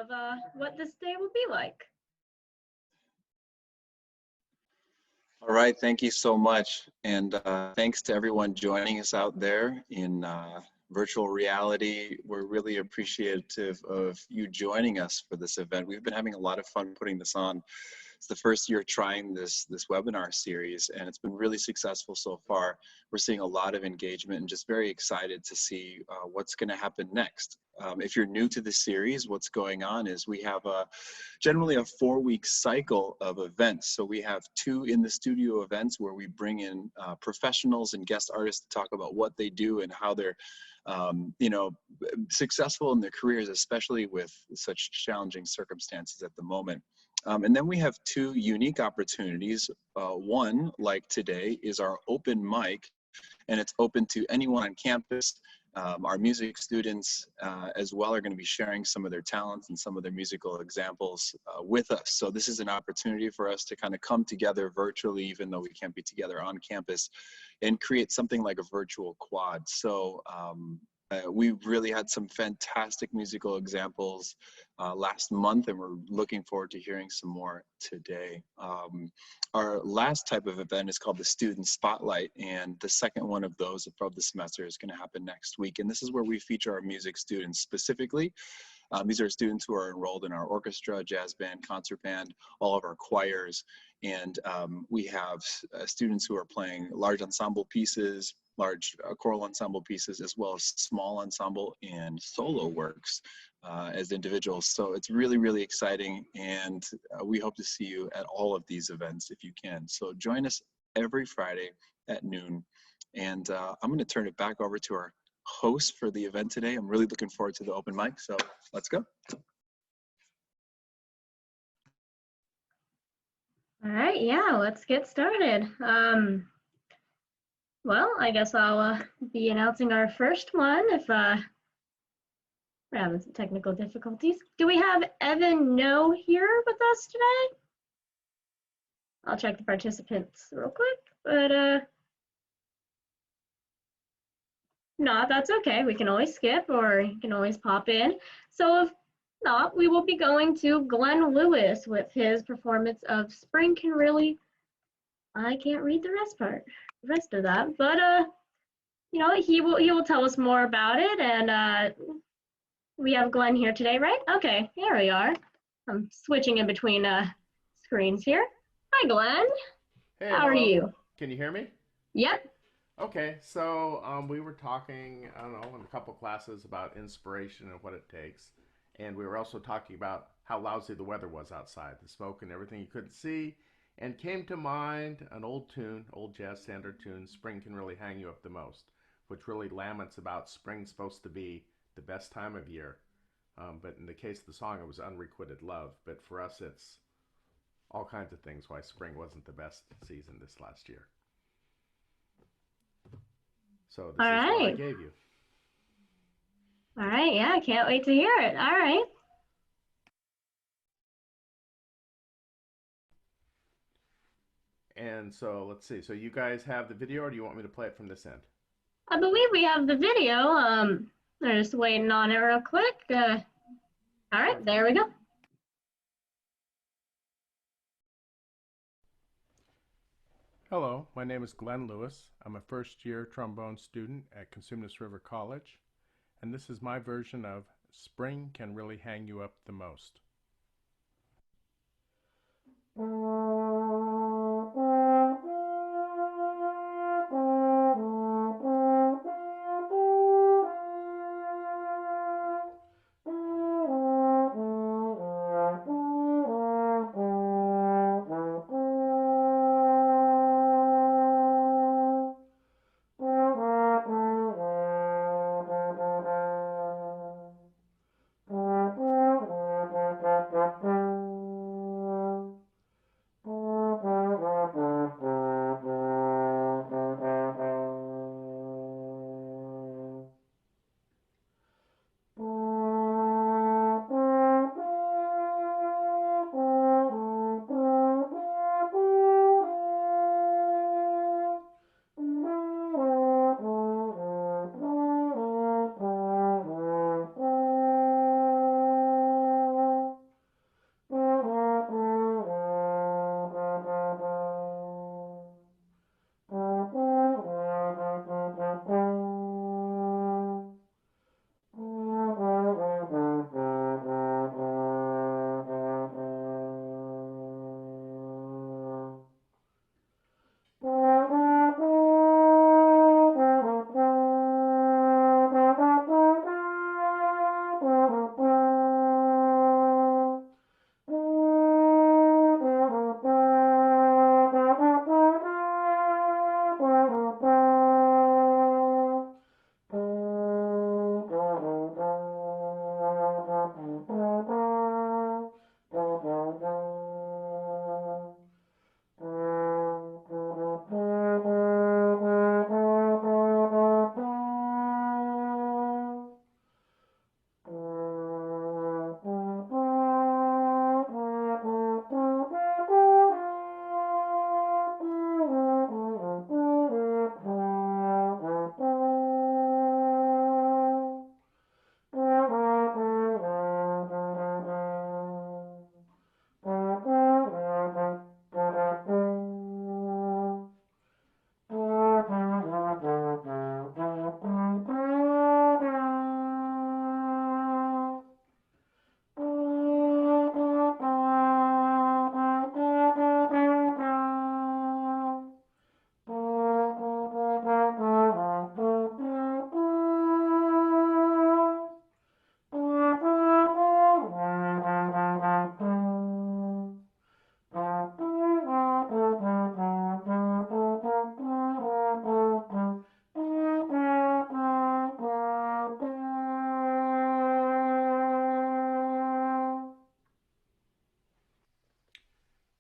of what this day will be like. All right, thank you so much. And thanks to everyone joining us out there in virtual reality. We're really appreciative of you joining us for this event. We've been having a lot of fun putting this on. It's the first year trying this webinar series, and it's been really successful so far. We're seeing a lot of engagement and just very excited to see what's going to happen next. If you're new to the series, what's going on is we have generally a 4-week cycle of events. So we have 2 in the studio events where we bring in professionals and guest artists to talk about what they do and how they're successful in their careers, especially with such challenging circumstances at the moment. And then we have 2 unique opportunities. One, like today, is our open mic, and it's open to anyone on campus. Our music students as well are going to be sharing some of their talents and some of their musical examples with us. So this is an opportunity for us to kind of come together virtually, even though we can't be together on campus, and create something like a virtual quad. So we really had some fantastic musical examples last month, and we're looking forward to hearing some more today. Our last type of event is called the Student Spotlight, and the second one of those of the semester is going to happen next week. And this is where we feature our music students specifically. These are students who are enrolled in our orchestra, jazz band, concert band, all of our choirs, and we have students who are playing large ensemble pieces, large choral ensemble pieces, as well as small ensemble and solo works as individuals. So it's really, really exciting, and we hope to see you at all of these events if you can. So join us every Friday at noon, and I'm going to turn it back over to our host for the event today. I'm really looking forward to the open mic, so let's go. All right, yeah, let's get started. Well, I guess I'll be announcing our first one if we're having some technical difficulties. Do we have Evan No here with us today? I'll check the participants real quick, but no, that's okay. We can always skip, or you can always pop in. So if not, we will be going to Glenn Lewis with his performance of Spring Can Really, I can't read the rest of that, but you know, he will tell us more about it. And we have Glenn here today, right? Okay, here we are. I'm switching in between screens here. Hi, Glenn. Hey, how are you? Can you hear me? Yep. Okay, so we were talking, I don't know, in a couple classes about inspiration and what it takes. And we were also talking about how lousy the weather was outside, the smoke and everything you couldn't see. And came to mind an old tune, old jazz standard tune, Spring Can Really Hang You Up the Most, which really laments about spring's supposed to be the best time of year. But in the case of the song, it was unrequited love. But for us, it's all kinds of things why spring wasn't the best season this last year. So this is what I gave you. All right, yeah, I can't wait to hear it. All right. And so let's see. So you guys have the video, or do you want me to play it from this end? I believe we have the video. They're just waiting on it real quick. All right, there we go. Hello, my name is Glenn Lewis. I'm a first-year trombone student at Cosumnes River College, and this is my version of Spring Can Really Hang You Up the Most.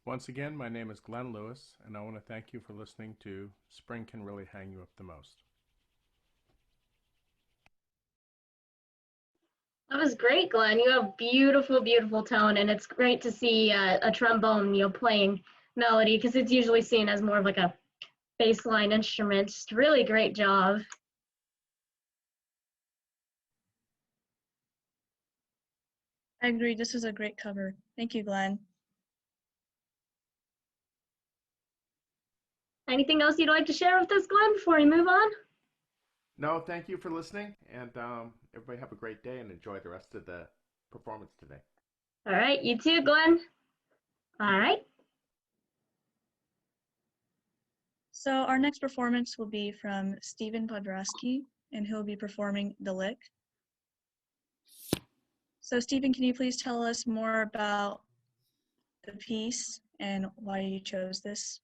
Once again, my name is Glenn Lewis, and I want to thank you for listening to Spring Can Really Hang You Up the Most. That was great, Glenn. You have beautiful, beautiful tone, and it's great to see a trombone, playing melody because it's usually seen as more of like a bassline instrument. Just really great job. I agree. This is a great cover. Thank you, Glenn. Anything else you'd like to share with us, Glenn, before we move on? No, thank you for listening, and everybody have a great day and enjoy the rest of the performance today. All right, you too, Glenn. All right. So our next performance will be from Stephen Podrosky, and he'll be performing The Lick. So Stephen, can you please tell us more about the piece and why you chose this?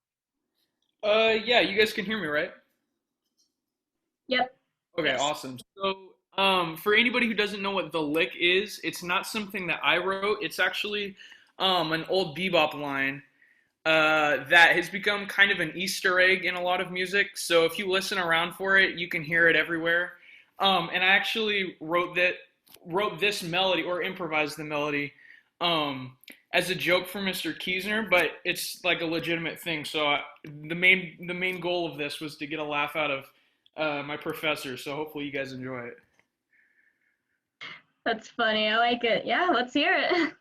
Yeah, you guys can hear me, right? Yep. Okay, Yes. awesome. So, for anybody who doesn't know what the lick is, it's not something that I wrote. It's actually an old bebop line that has become kind of an Easter egg in a lot of music. So if you listen around for it, you can hear it everywhere. And I actually wrote this melody or improvised the melody as a joke for Mr. Kiesner, but it's like a legitimate thing. So the main goal of this was to get a laugh out of my professor. So hopefully you guys enjoy it. That's funny. I like it. Yeah, let's hear it.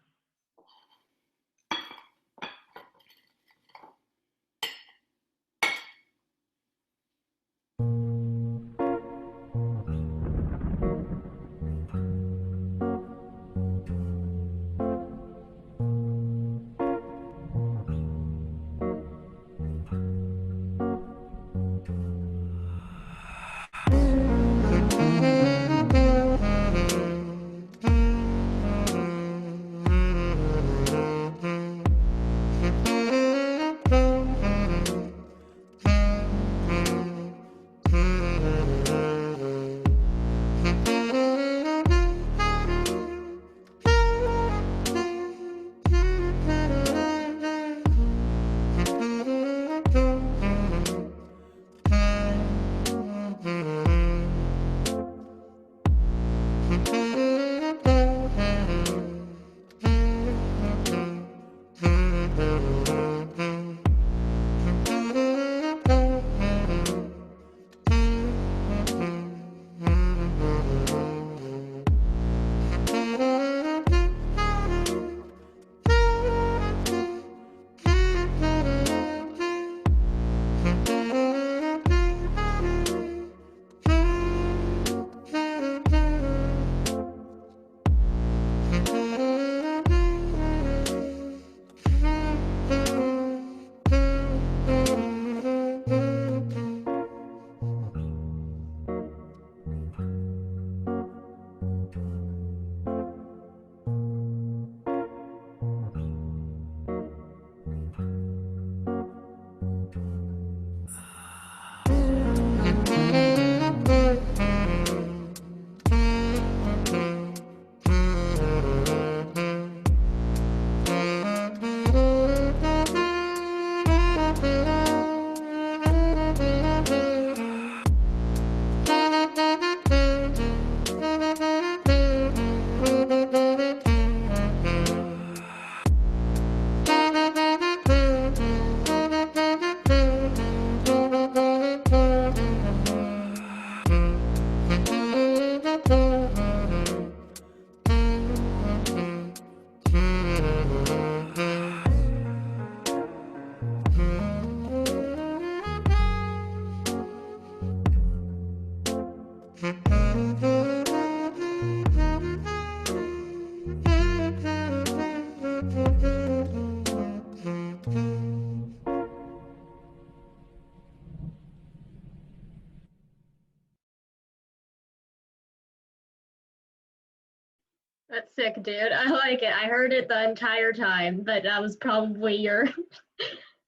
That's sick, dude. I like it. I heard it the entire time, but that was probably your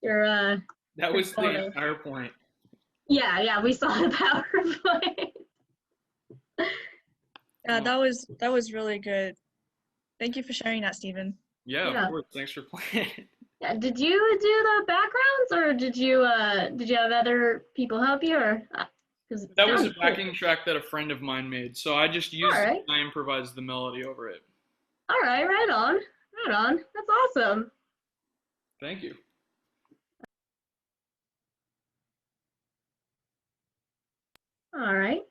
your That was the photo. entire point. Yeah, we saw the PowerPoint. Yeah, that was really good. Thank you for sharing that, Stephen. Yeah, Yeah. of course. Thanks for playing. Yeah, did you do the backgrounds, or did you have other people help you, or because it That was a sounds cool. backing track that a friend of mine made, so I just All used it right, and I improvised the melody over it. all right, right on, right on. That's awesome. Thank you. All right.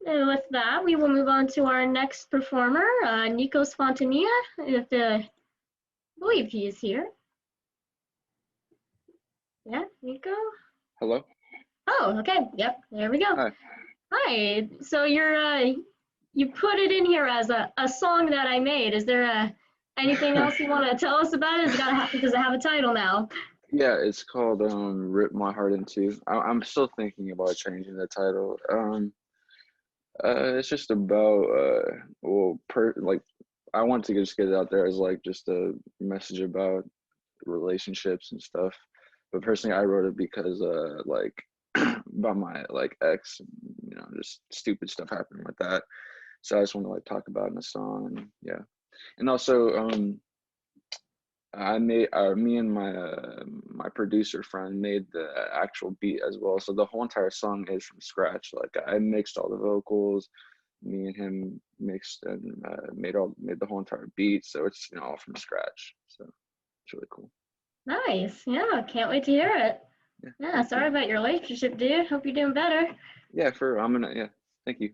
And with that, we will move on to our next performer, Nico Spontanea. If I believe he is here. Yeah, Nico. Hello? Oh, okay. Yep. There we go. Hi. Hi. So you put it in here as a song that I made. Is there anything else you want to tell us about it? Does it have a title now? Yeah, it's called Rip My Heart in Two. I'm still thinking about changing the title. It's just about like I want to just get it out there as like just a message about relationships and stuff. But personally, I wrote it because like about my like ex, you know, just stupid stuff happening with that. So I just want to like talk about it in a song, and yeah. And also I made me and my producer friend made the actual beat as well. So the whole entire song is from scratch. Like I mixed all the vocals, me and him mixed and made the whole entire beat. So it's, you know, all from scratch. So it's really cool. Nice. Yeah, can't wait to hear it. Yeah, sorry about your relationship, dude. Hope you're doing better. Yeah, yeah. Thank you.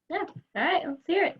Yeah. All right, let's hear it.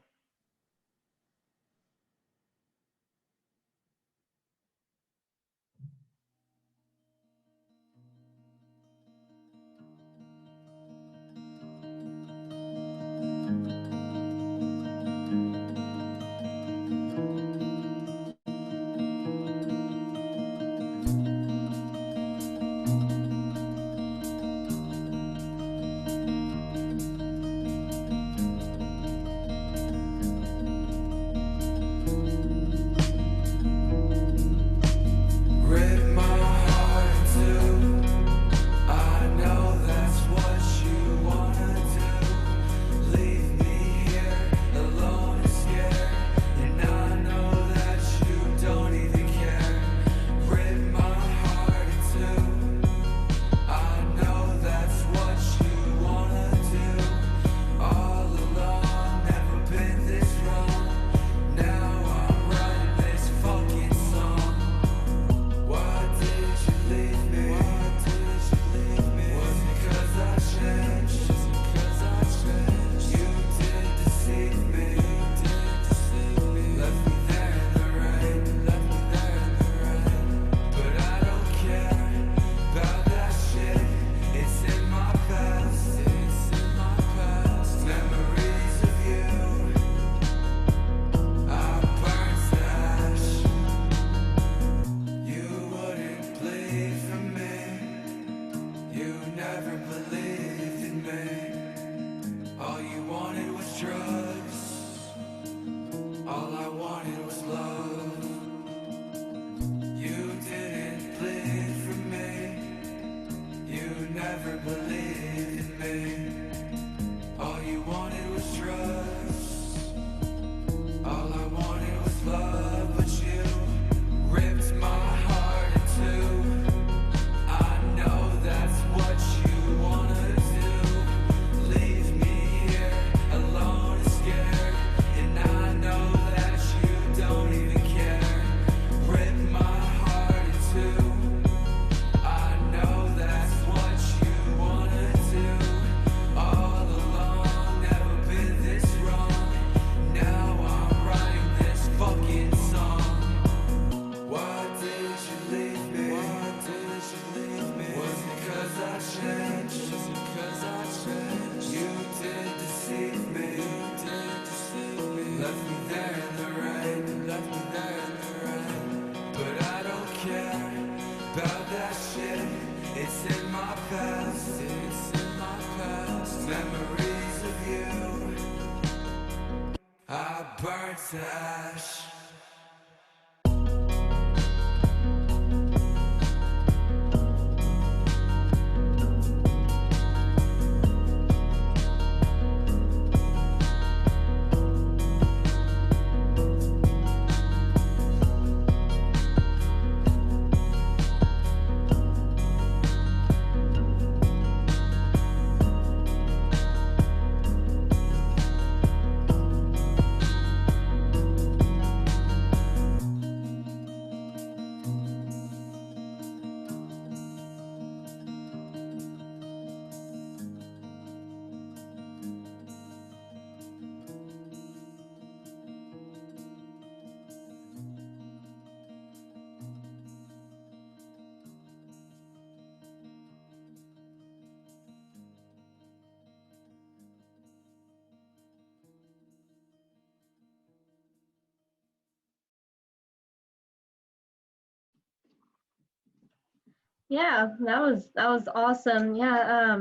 Yeah, that was awesome. Yeah,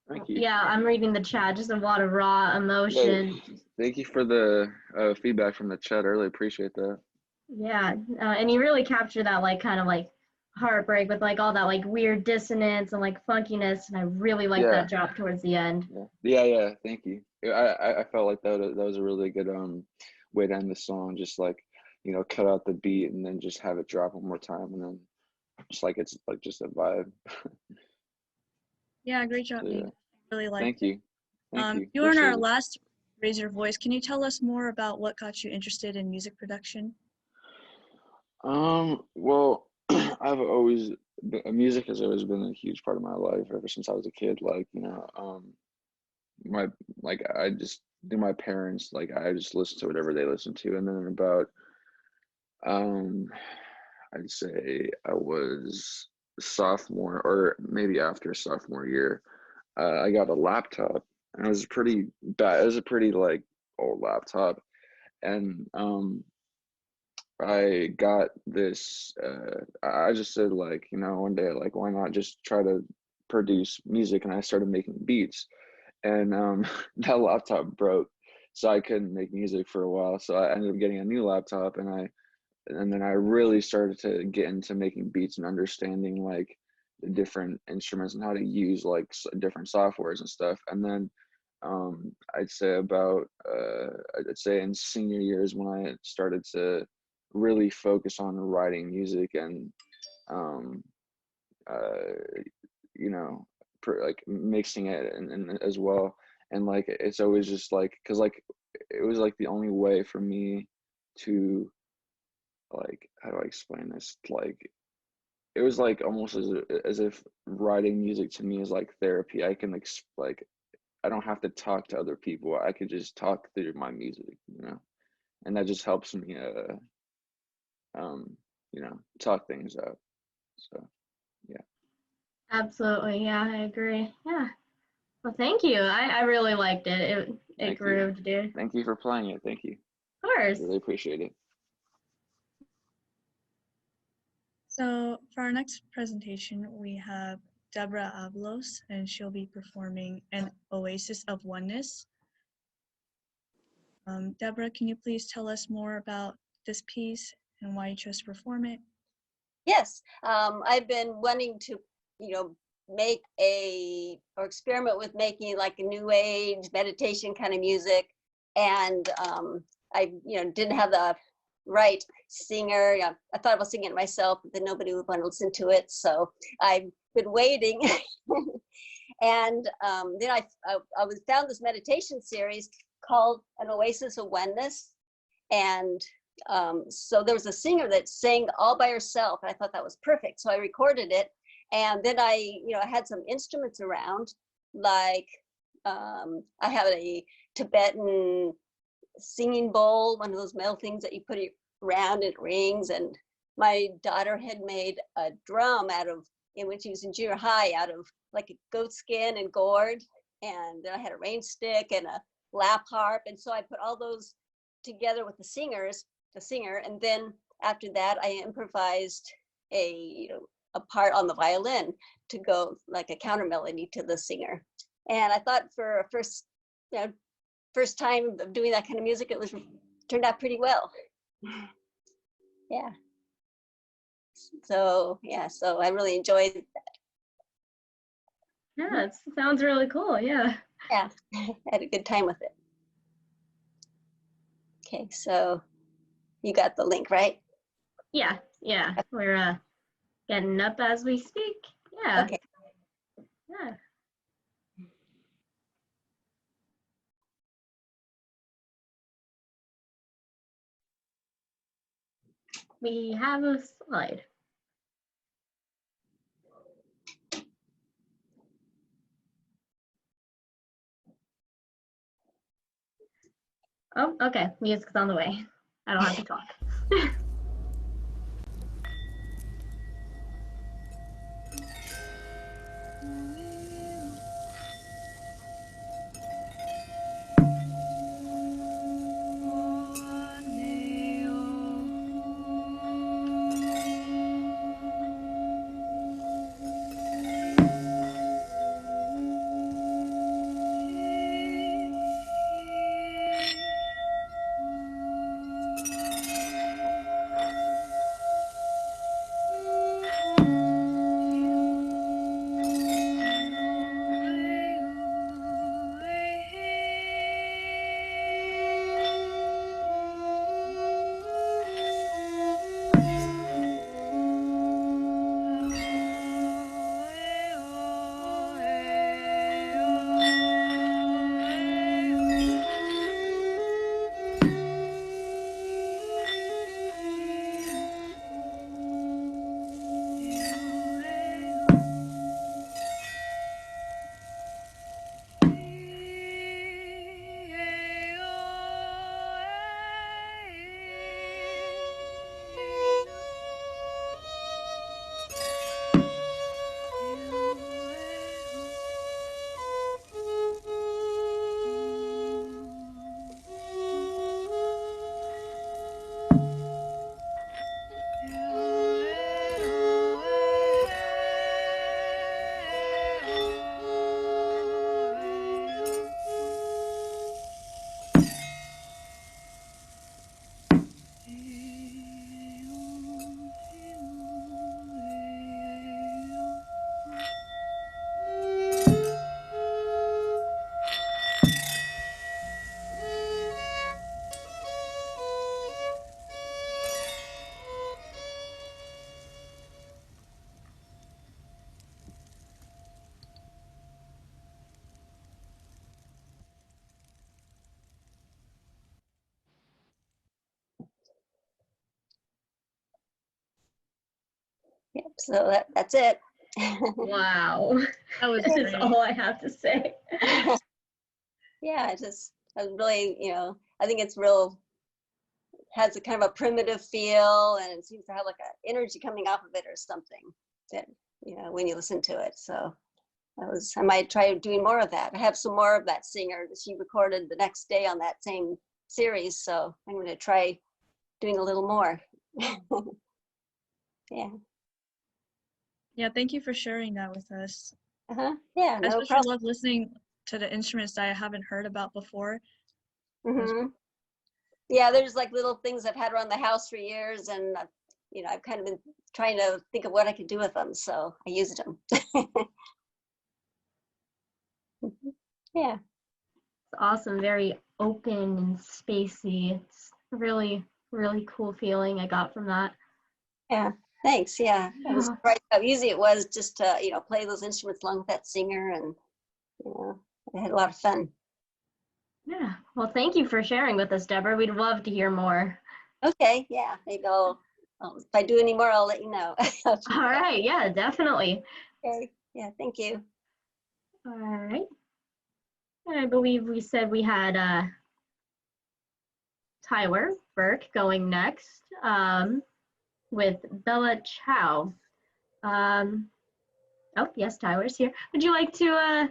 Thank you. yeah, I'm reading the chat. Just a lot of raw Yeah, emotion. thank you for the feedback from the chat. I really appreciate that. Yeah, and you really capture that like kind of like heartbreak with like all that like weird dissonance and like funkiness, and I really like Yeah, that drop towards the end. yeah. Thank you. I felt like that was a really good way to end the song. Just like, cut out the beat and then just have it drop one more time, and then just like it's like just a vibe. Yeah, great job, So, yeah. Nate. I really liked Thank you. Thank it. you. You were in our Appreciate it. last Raise Your Voice. Can you tell us more about what got you interested in music production? Well, music has always been a huge part of my life ever since I was a kid. Like, my like I just do my parents like I just listen to whatever they listen to, and then about um I'd say I was sophomore or maybe after sophomore year, I got a laptop, and it was pretty bad. It was a pretty like old laptop, and I got this. I just said like, one day like, why not just try to produce music, and I started making beats, and that laptop broke, so I couldn't make music for a while. So I ended up getting a new laptop, and then I really started to get into making beats and understanding like the different instruments and how to use like different softwares and stuff. And then I'd say I'd say in senior years when I started to really focus on writing music and um, uh, you know, like mixing it and as well. And like it's always just like, because like it was like the only way for me to, like, how do I explain this? Like it was like almost as if writing music to me is like therapy. I can like I don't have to talk to other people. I could just talk through my music, and that just helps me talk things out. So yeah. Absolutely, yeah, I agree. Yeah. Well, thank you. I really liked it. It Thank you. grooved, dude. Of Thank you for playing it. Thank you. course. Really appreciate it. So for our next presentation, we have Deborah Avalos, and she'll be performing an Oasis of Oneness. Deborah, can you please tell us more about this piece and why you chose to perform it? Yes, I've been wanting to, make or experiment with making like a new age meditation kind of music. And I, didn't have the right singer. Yeah, I thought about singing it myself, but then nobody would want to listen to it. So I've been waiting. And then I found this meditation series called An Oasis of Oneness. And so there was a singer that sang all by herself, and I thought that was perfect. So I recorded it, and then I had some instruments around, like I have a Tibetan singing bowl, one of those metal things that you put it around and it rings. And my daughter had made a drum when she was in junior high, out of like a goat skin and gourd. And then I had a rain stick and a lap harp, and so I put all those together with the singer, and then after that I improvised a part on the violin to go like a counter melody to the singer. And I thought for a first time of doing that kind of music, it turned out pretty well. Yeah. So I really enjoyed that. Yeah, it sounds really cool. Yeah. Yeah, I had a good time with it. Okay, so you got the link, right? Yeah. We're getting up as we speak. Yeah. Okay. Yeah. We have a slide. Oh, okay. Music's on the way. I don't have to talk. Yep, so that's it. Wow. That was That is great. all I have to say. Yeah, I was really, I think it's real, has a kind of a primitive feel, and it seems to have like an energy coming off of it or something that, when you listen to it. So I might try doing more of that. I have some more of that singer that she recorded the next day on that same series. So I'm going to try doing a little more. Yeah. Yeah, thank you for sharing that with us. Yeah, I no especially problem. love listening to the instruments that I haven't heard about before. Yeah, there's like little things I've had around the house for years, and I've kind of been trying to think of what I could do with them, so I used them. Yeah. It's awesome, very open and spacey. It's a really, really cool feeling I got from that. Yeah, thanks. Yeah, I was Yeah. surprised how easy it was just to play those instruments along with that singer, and I had a lot of fun. Yeah. Well, thank you for sharing with us, Deborah. We'd love to hear more. Okay, yeah, maybe if I do any more, I'll let you know. All right. Yeah, definitely. Okay. Yeah, thank you. All right. And I believe we said we had Tyler Burke going next with Bella Chow. Oh, yes, Tyler's here. Would you like to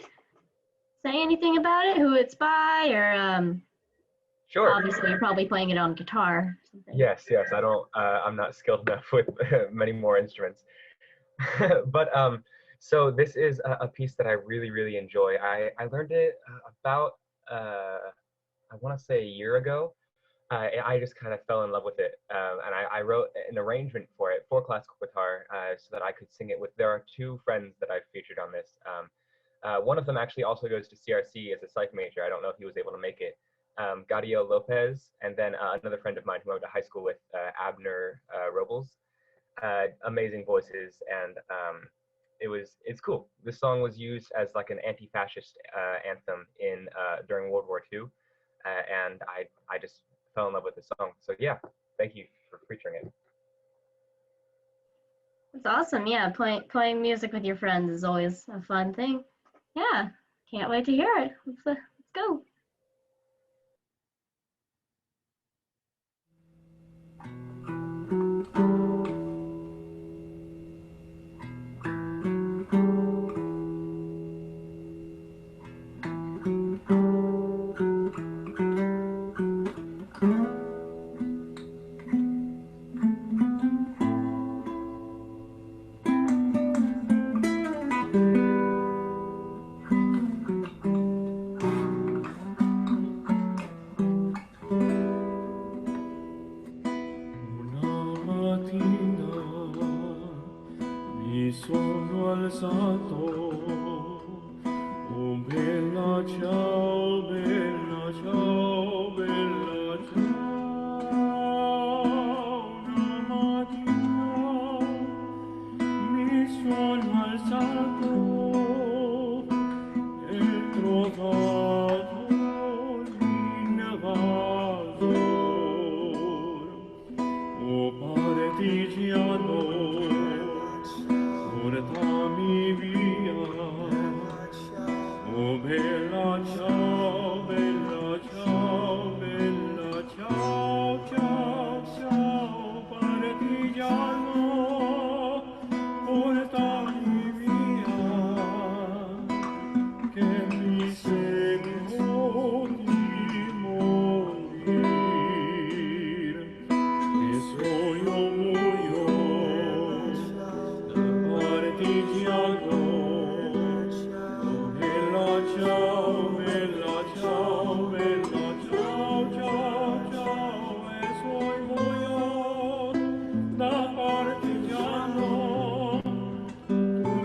say anything about it, who it's by, or Sure. obviously you're probably playing it on guitar or something. Yes. I don't. I'm not skilled enough with many more instruments. But so this is a piece that I really enjoy. I learned it about I want to say a year ago. I just kind of fell in love with it, and I wrote an arrangement for it for classical guitar so that I could sing it with. There are two friends that I've featured on this. One of them actually also goes to CRC as a psych major. I don't know if he was able to make it. Gadiel Lopez, and then another friend of mine who I went to high school with, Abner Robles. Amazing voices, and it's cool. This song was used as like an anti-fascist anthem during World War II, and I just fell in love with the song. So yeah, thank you for featuring it. It's awesome. Yeah, playing music with your friends is always a fun thing. Yeah, can't wait to hear it. Let's go. Mi sono alzato, oh bella ciao, bella ciao, bella ciao. Una mattina mi sono alzato e trovato l'invaso, oh partigiano. Portami via, oh bella ciao, bella ciao, bella ciao, ciao, ciao, partigiano, portami via, che mi sento di morire, e so io muoio. Partigiano, oh bella ciao, bella ciao, bella ciao, ciao, ciao, e suoi muoio da partigiano, tu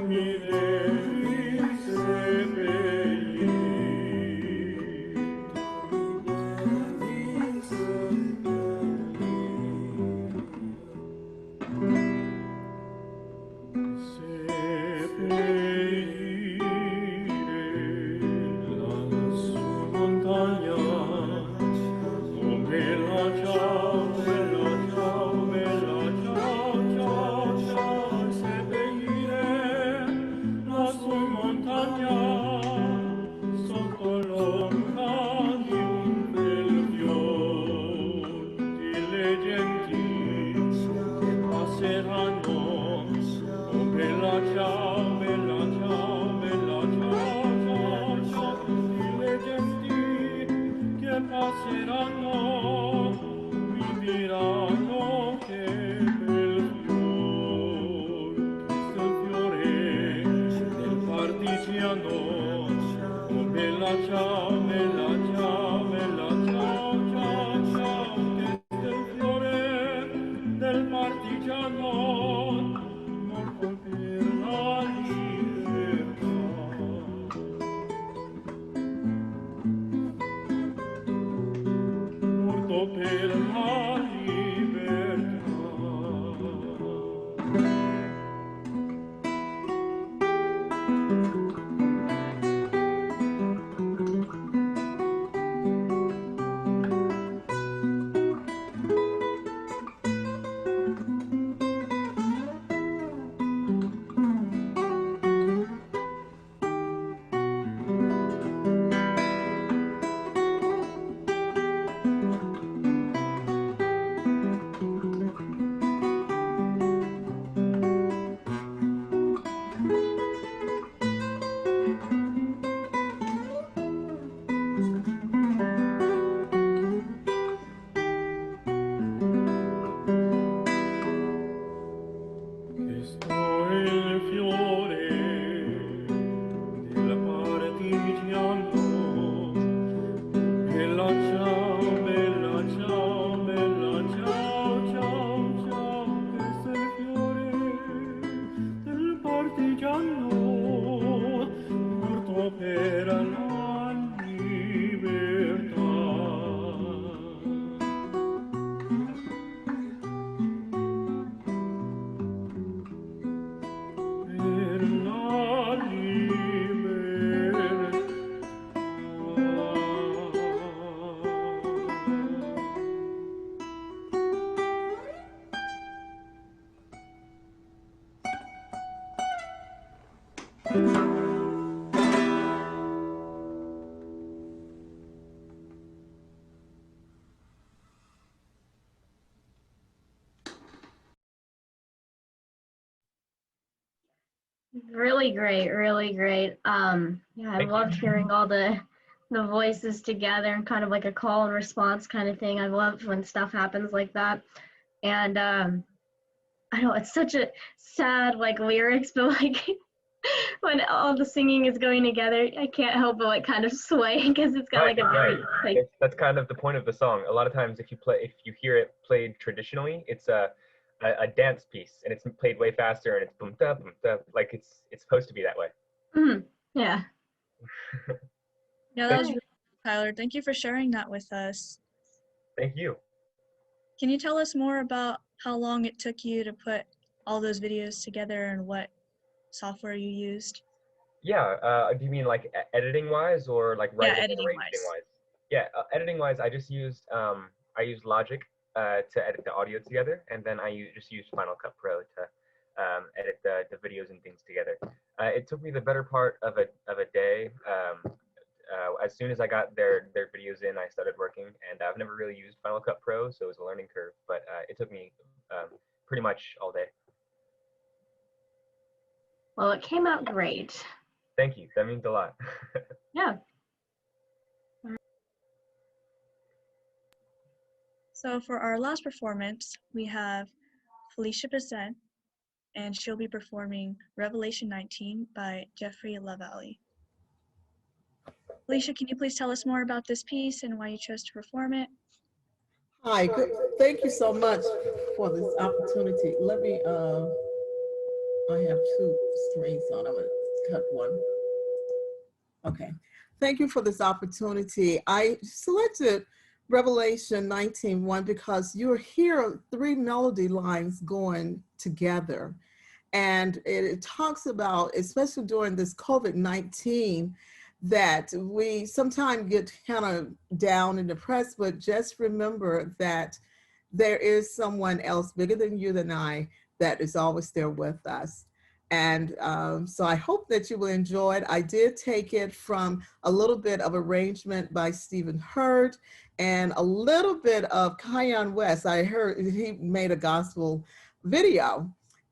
mi devi seppellire. ciao, bella ciao, bella ciao, ciao, ciao, tutti le gesti che passeranno mi diranno che bel fior, questo è il fiore del partigiano. Oh, bella ciao, bella ciao, bella ciao, ciao, ciao, questo è il fiore del partigiano, morto per la libertà. Morto per la libertà. Questo è il fiore del partigiano. Bella ciao, bella ciao, bella ciao, ciao, ciao. Questo è il fiore del partigiano, morto per la libertà. Per la libertà. Really great, really great. Yeah, I Thank you. loved hearing all the voices together and kind of like a call and response kind of thing. I love when stuff happens like that. And I know it's such a sad like lyrics, but like when all the singing is going together, I can't help but like kind of sway because it's got Right, like a very right. like That's kind of the point of the song. A lot of times, if you hear it played traditionally, it's a dance piece, and it's played way faster, and it's boom da boom da, like it's supposed to be that way. yeah. Yeah, that was really cool, Tyler. Thank you for sharing that with us. Thank you. Can you tell us more about how long it took you to put all those videos together and what software you used? Yeah. Do you mean like editing wise or like writing and editing arranging wise. wise? Yeah. Editing wise, I just used I used Logic to edit the audio together, and then just used Final Cut Pro to edit the videos and things together. It took me the better part of a day. As soon as I got their videos in, I started working, and I've never really used Final Cut Pro, so it was a learning curve. But it took me pretty much all day. Well, it came out great. Thank you. That means a lot. Yeah. So for our last performance, we have Felicia Bazette, and she'll be performing Revelation 19 by Jeffrey LaValle. Felicia, can you please tell us more about this piece and why you chose to perform it? Hi, good. Thank you so much for this opportunity. Let me, I have two strings on. I'm gonna cut one. Okay. Thank you for this opportunity. I selected Revelation 19:1 because you hear three melody lines going together. And it talks about, especially during this COVID-19, that we sometimes get kind of down and depressed, but just remember that there is someone else bigger than you, than I, that is always there with us. And so I hope that you will enjoy it. I did take it from a little bit of arrangement by Stephen Hurd and a little bit of Kion West. I heard he made a gospel video.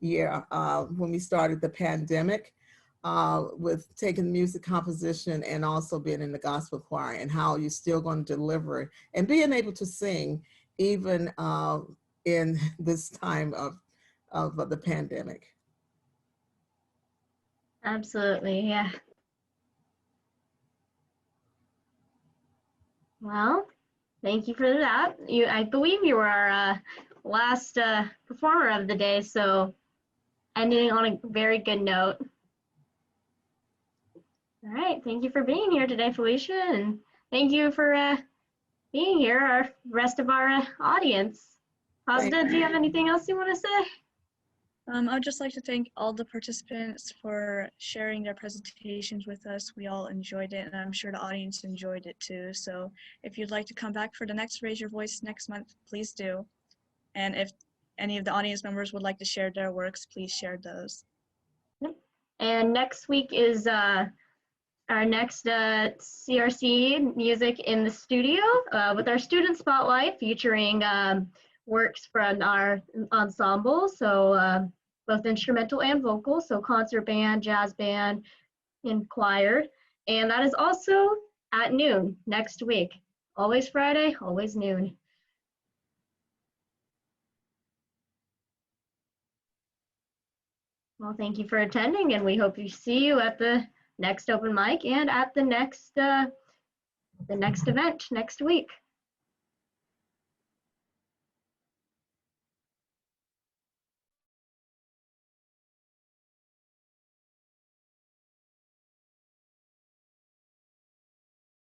year when we started the pandemic with taking music composition and also being in the gospel choir, and how you're still going to deliver and being able to sing even in this time of the pandemic. Absolutely, yeah. Well, thank you for that. I believe you were our last performer of the day, so ending on a very good note. All right, thank you for being here today, Felicia, and thank you for being here, our rest of our audience. Hasda, do you have anything else you want to say? I'd just like to thank all the participants for sharing their presentations with us. We all enjoyed it, and I'm sure the audience enjoyed it too. So if you'd like to come back for the next Raise Your Voice next month, please do. And if any of the audience members would like to share their works, please share those. Yep. And next week is our next CRC Music in the Studio with our Student Spotlight featuring works from our ensemble, so both instrumental and vocal, so concert band, jazz band, and choir. And that is also at noon next week. Always Friday, always noon. Well, thank you for attending, and we hope to see you at the next open mic and at the next event next week.